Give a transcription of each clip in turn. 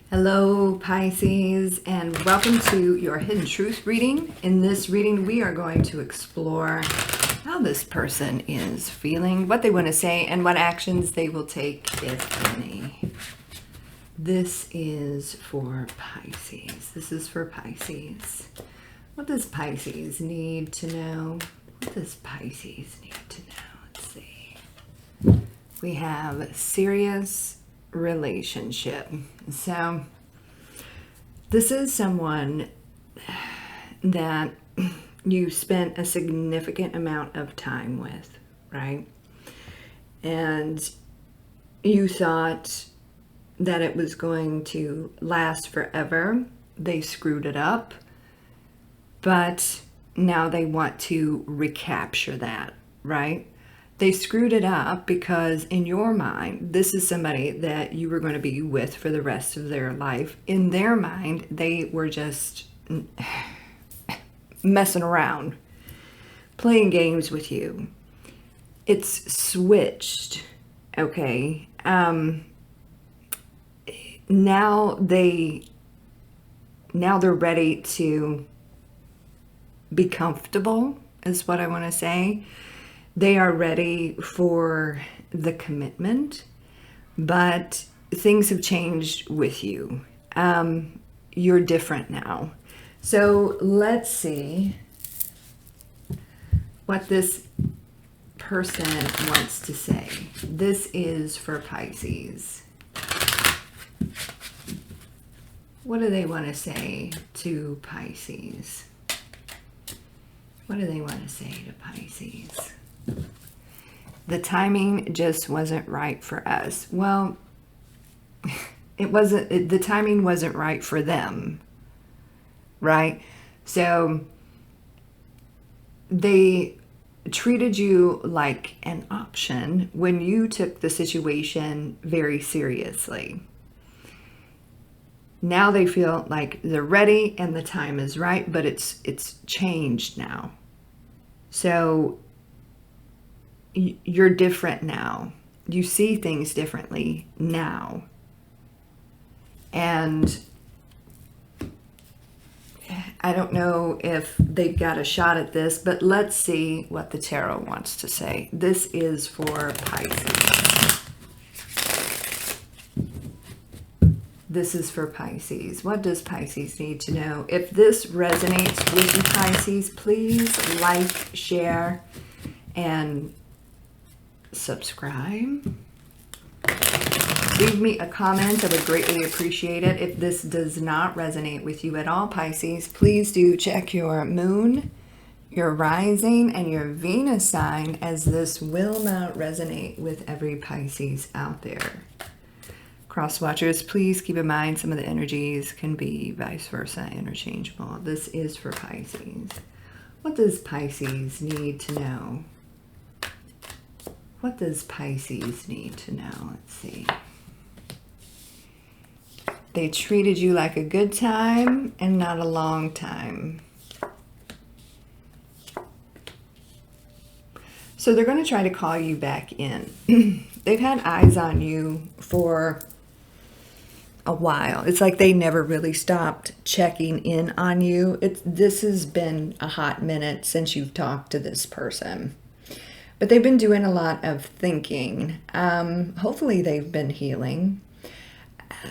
Hello, Pisces, and welcome to your Hidden Truth reading. In this reading, we are going to explore how this person is feeling, what they want to say, and what actions they will take, if any. This is for Pisces. This is for Pisces. What does Pisces need to know? What does Pisces need to know? Let's see. We have serious relationship. So this is someone that you spent a significant amount of time with, right? And you thought that it was going to last forever. They screwed it up, but now they want to recapture that, right? They screwed it up because in your mind, this is somebody that you were going to be with for the rest of their life. In their mind, they were just messing around, playing games with you. It's switched, okay? Now they're ready to be comfortable, is what I want to say. They are ready for the commitment, but things have changed with you. You're different now. So let's see what this person wants to say. This is for Pisces. What do they want to say to Pisces? What do they want to say to Pisces? The timing just wasn't right for us. Well, the timing wasn't right for them, right? So they treated you like an option when you took the situation very seriously. Now they feel like they're ready and the time is right, but it's changed now. So you're different now. You see things differently now. And I don't know if they got a shot at this, but let's see what the tarot wants to say. This is for Pisces. This is for Pisces. What does Pisces need to know? If this resonates with you, Pisces, please like, share, and subscribe. Leave me a comment. I would greatly appreciate it. If this does not resonate with you at all, Pisces, please do check your moon, your rising, and your Venus sign, as this will not resonate with every Pisces out there. Cross watchers, please keep in mind some of the energies can be vice versa interchangeable. This is for Pisces. What does Pisces need to know? What does Pisces need to know? Let's see. They treated you like a good time and not a long time. So they're going to try to call you back in. They've had eyes on you for a while. It's like they never really stopped checking in on you. This has been a hot minute since you've talked to this person. But they've been doing a lot of thinking. Hopefully they've been healing.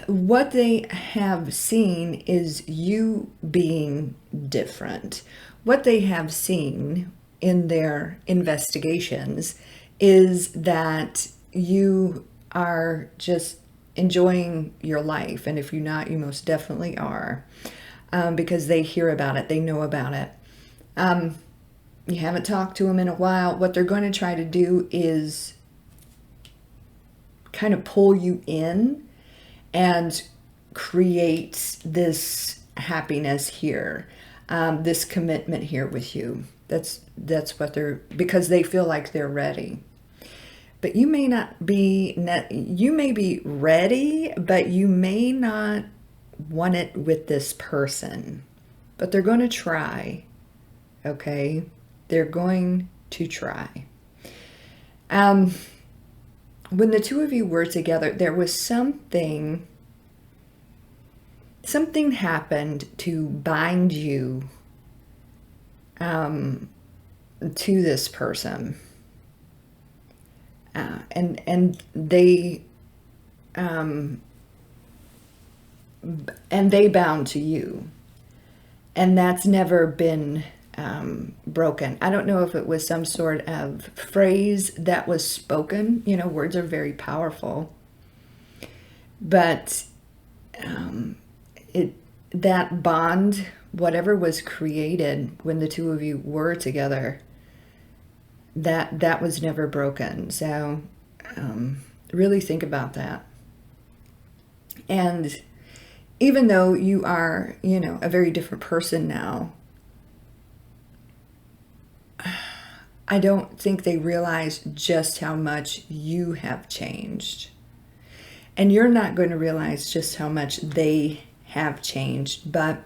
What they have seen is you being different. What they have seen in their investigations is that you are just enjoying your life. And if you're not, you most definitely are. Because they hear about it. They know about it. You haven't talked to them in a while. What they're going to try to do is kind of pull you in and create this happiness here, this commitment here with you. That's what they're, because they feel like they're ready. But you may not be, you may be ready, but you may not want it with this person. But they're going to try, okay? They're going to try. When the two of you were together, there was something something happened to bind you to this person, and they bound to you, and that's never been broken. I don't know if it was some sort of phrase that was spoken. You know, words are very powerful, but that bond, whatever was created when the two of you were together, that was never broken. So really think about that. And even though you are, you know, a very different person now, I don't think they realize just how much you have changed. And you're not going to realize just how much they have changed, but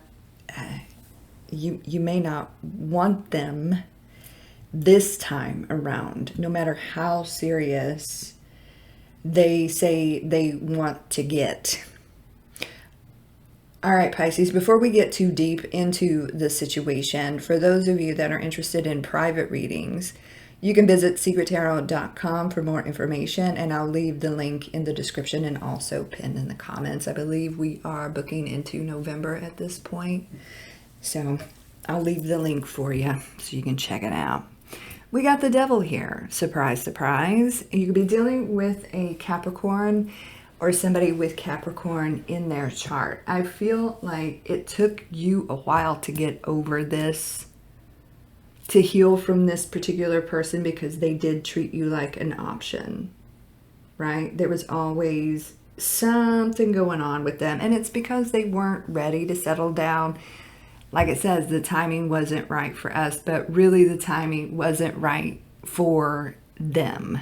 you may not want them this time around, no matter how serious they say they want to get. All right, Pisces, before we get too deep into the situation, for those of you that are interested in private readings, you can visit secrettarot.com for more information, and I'll leave the link in the description and also pinned in the comments. I believe we are booking into November at this point, so I'll leave the link for you so you can check it out. We got the devil here. Surprise, surprise. You could be dealing with a Capricorn or somebody with Capricorn in their chart. I feel like it took you a while to get over this, to heal from this particular person, because they did treat you like an option, right? There was always something going on with them, and it's because they weren't ready to settle down. Like it says, the timing wasn't right for us, but really the timing wasn't right for them.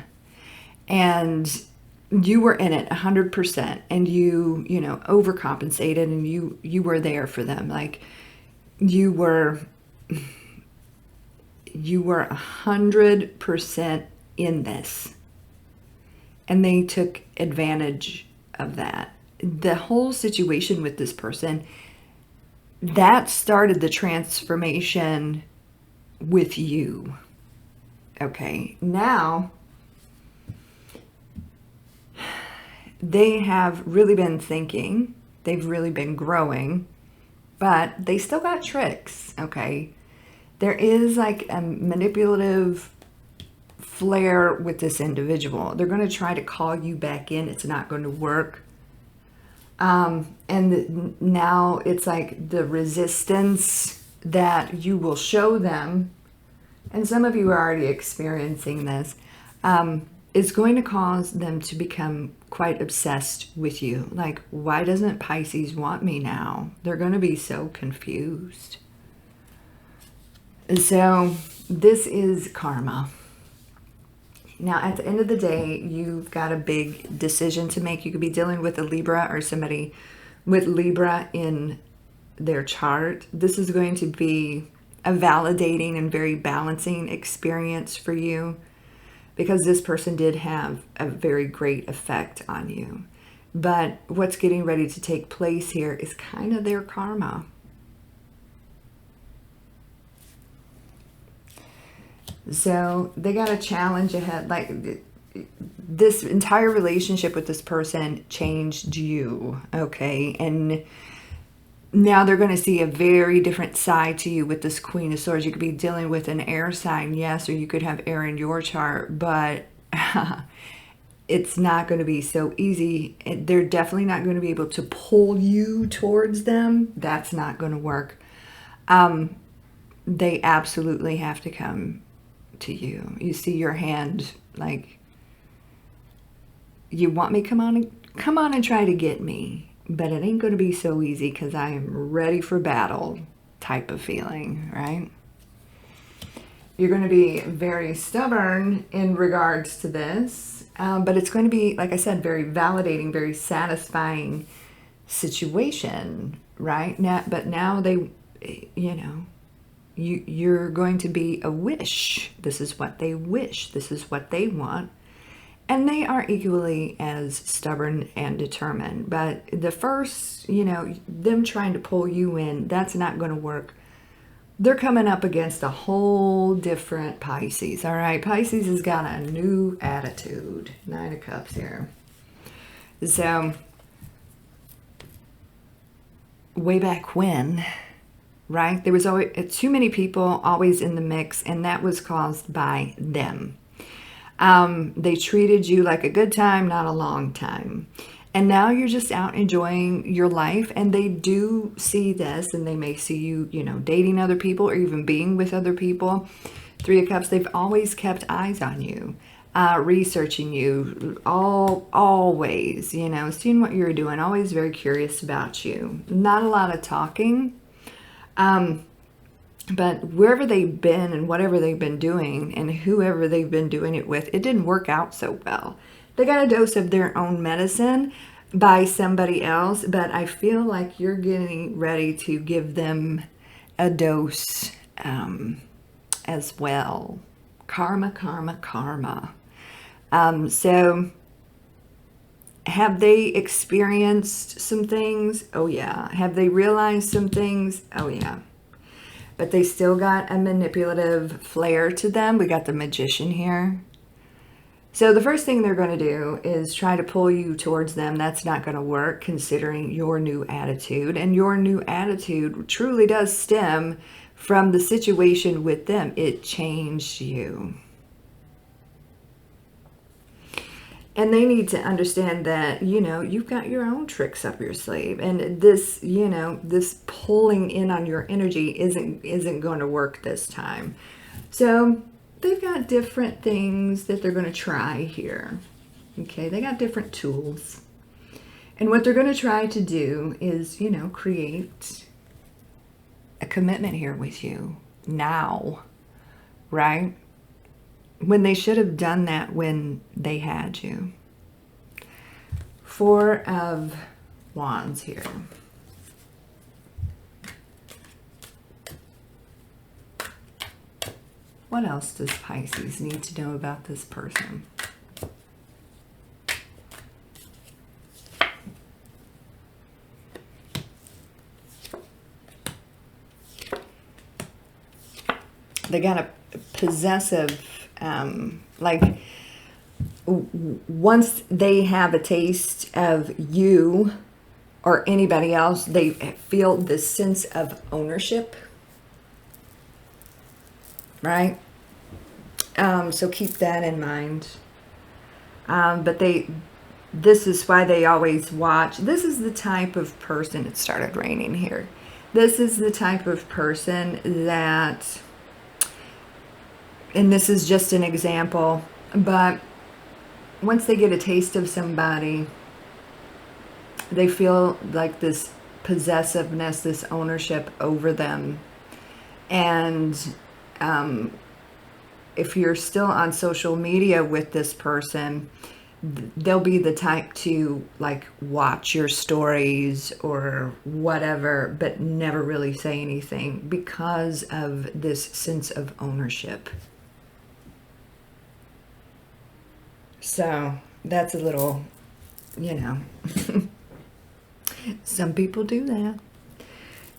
And you were in it 100%, and you know, overcompensated, and you were there for them. Like you were 100% in this, and they took advantage of that. The whole situation with this person, that started the transformation with you. Okay, now they have really been thinking, they've really been growing, but they still got tricks, okay? There is like a manipulative flair with this individual. They're going to try to call you back in. It's not going to work. And now it's like the resistance that you will show them, and some of you are already experiencing this, is going to cause them to become quite obsessed with you. Like, why doesn't Pisces want me now? They're going to be so confused. So this is karma. Now, at the end of the day, you've got a big decision to make. You could be dealing with a Libra or somebody with Libra in their chart. This is going to be a validating and very balancing experience for you, because this person did have a very great effect on you. But what's getting ready to take place here is kind of their karma. So they got a challenge ahead. Like, this entire relationship with this person changed you, okay? And now they're going to see a very different side to you with this Queen of Swords. You could be dealing with an air sign, yes, or you could have air in your chart, but it's not going to be so easy. They're definitely not going to be able to pull you towards them. That's not going to work. They absolutely have to come to you. You see your hand, like, you want me, come on and try to get me, but it ain't going to be so easy because I am ready for battle type of feeling, right? You're going to be very stubborn in regards to this, but it's going to be, like I said, very validating, very satisfying situation, right? Now they, you know, you're going to be a wish. This is what they wish. This is what they want. And they are equally as stubborn and determined. But the first, you know, them trying to pull you in, that's not going to work. They're coming up against a whole different Pisces. All right, Pisces has got a new attitude. Nine of Cups here. So, way back when, right, there was always too many people always in the mix, and that was caused by them. They treated you like a good time, not a long time. And now you're just out enjoying your life, and they do see this, and they may see you, you know, dating other people or even being with other people. Three of Cups, they've always kept eyes on you, researching you, always, you know, seeing what you're doing, always very curious about you. Not a lot of talking. But wherever they've been and whatever they've been doing and whoever they've been doing it with, it didn't work out so well. They got a dose of their own medicine by somebody else, but I feel like you're getting ready to give them a dose as well. Karma, karma, karma. So have they experienced some things? Oh yeah. Have they realized some things? Oh yeah. But they still got a manipulative flair to them. We got the Magician here. So the first thing they're going to do is try to pull you towards them. That's not going to work considering your new attitude. And your new attitude truly does stem from the situation with them. It changed you. And they need to understand that, you know, you've got your own tricks up your sleeve. And this, you know, this pulling in on your energy isn't going to work this time. So they've got different things that they're going to try here. Okay, they got different tools. And what they're going to try to do is, you know, create a commitment here with you now, right? When they should have done that when they had you. Four of Wands here. What else does Pisces need to know about this person? They got a possessive, like once they have a taste of you or anybody else, they feel this sense of ownership, right? So keep that in mind. But this is why they always watch. This is the type of person, it started raining here. This is the type of person that, and this is just an example, but once they get a taste of somebody, they feel like this possessiveness, this ownership over them. And if you're still on social media with this person, they'll be the type to like watch your stories or whatever, but never really say anything because of this sense of ownership. So that's a little, you know, some people do that.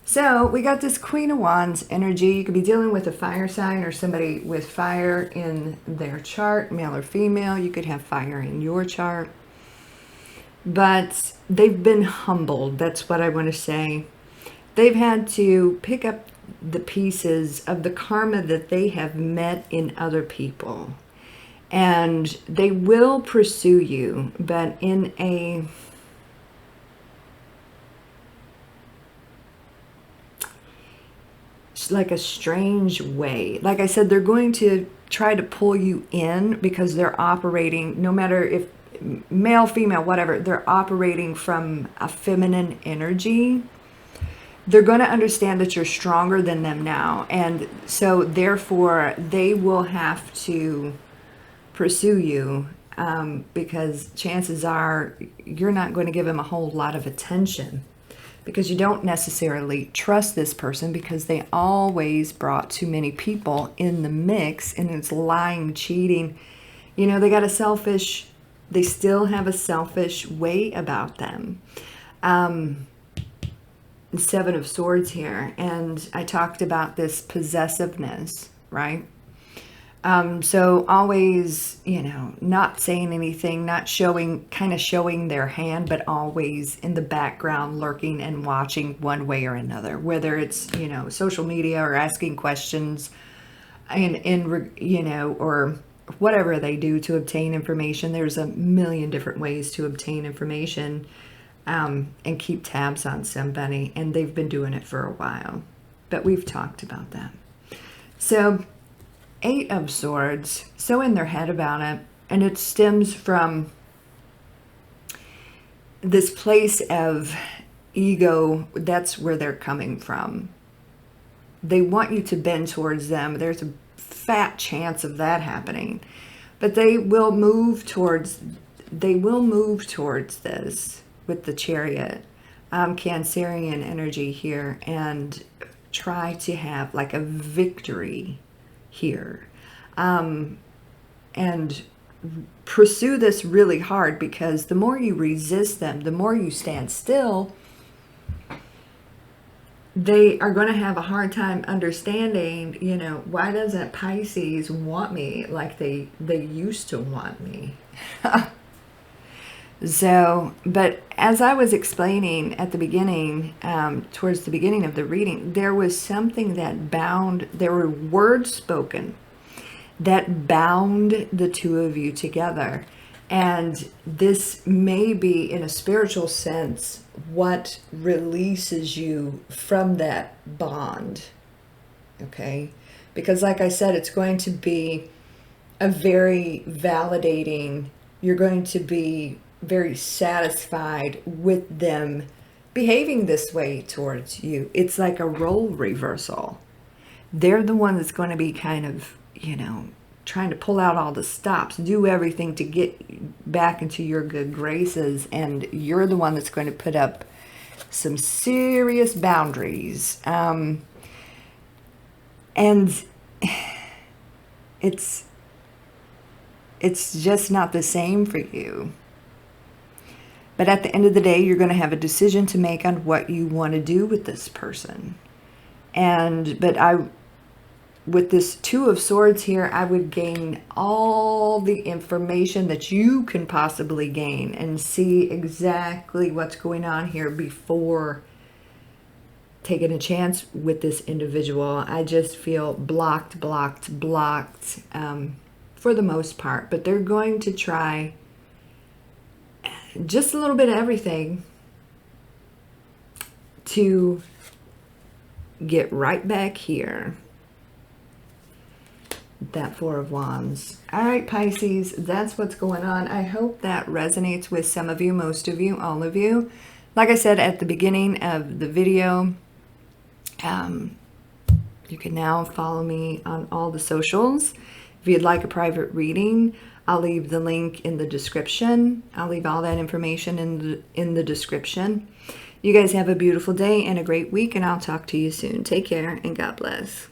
So we got this Queen of Wands energy. You could be dealing with a fire sign or somebody with fire in their chart, male or female. You could have fire in your chart. But they've been humbled. That's what I want to say. They've had to pick up the pieces of the karma that they have met in other people. And they will pursue you, but in a like a strange way. Like I said, they're going to try to pull you in because they're operating, no matter if male, female, whatever, they're operating from a feminine energy. They're going to understand that you're stronger than them now. And so therefore they will have to pursue you because chances are you're not going to give them a whole lot of attention because you don't necessarily trust this person because they always brought too many people in the mix, and it's lying, cheating. You know, they got a selfish They still have a selfish way about them. Seven of Swords here, and I talked about this possessiveness, right? So always, not saying anything, not showing, kind of showing their hand, but always in the background, lurking and watching one way or another, whether it's, social media or asking questions or whatever they do to obtain information. There's a million different ways to obtain information. And keep tabs on somebody, and they've been doing it for a while, but we've talked about that. So 8 of Swords, so in their head about it, and it stems from this place of ego. That's where they're coming from. They want you to bend towards them. There's a fat chance of that happening, but they will move towards this with the Chariot, Cancerian energy here, and try to have like a victory here, and pursue this really hard, because the more you resist them, the more you stand still, they are going to have a hard time understanding, why doesn't Pisces want me like they used to want me? So, but as I was explaining at the beginning, towards the beginning of the reading, there was something that there were words spoken that bound the two of you together. And this may be, in a spiritual sense, what releases you from that bond. Okay? Because like I said, it's going to be a very validating, you're going to be very satisfied with them behaving this way towards you. It's like a role reversal. They're the one that's going to be kind of, trying to pull out all the stops, do everything to get back into your good graces, and you're the one that's going to put up some serious boundaries. And it's just not the same for you. But at the end of the day, you're going to have a decision to make on what you want to do with this person. With this 2 of Swords here, I would gain all the information that you can possibly gain and see exactly what's going on here before taking a chance with this individual. I just feel blocked for the most part. But they're going to try just a little bit of everything to get right back here. That 4 of Wands. All right, Pisces, that's what's going on. I hope that resonates with some of you, most of you, all of you. Like I said at the beginning of the video, you can now follow me on all the socials. If you'd like a private reading, I'll leave the link in the description. I'll leave all that information in the description. You guys have a beautiful day and a great week, and I'll talk to you soon. Take care and God bless.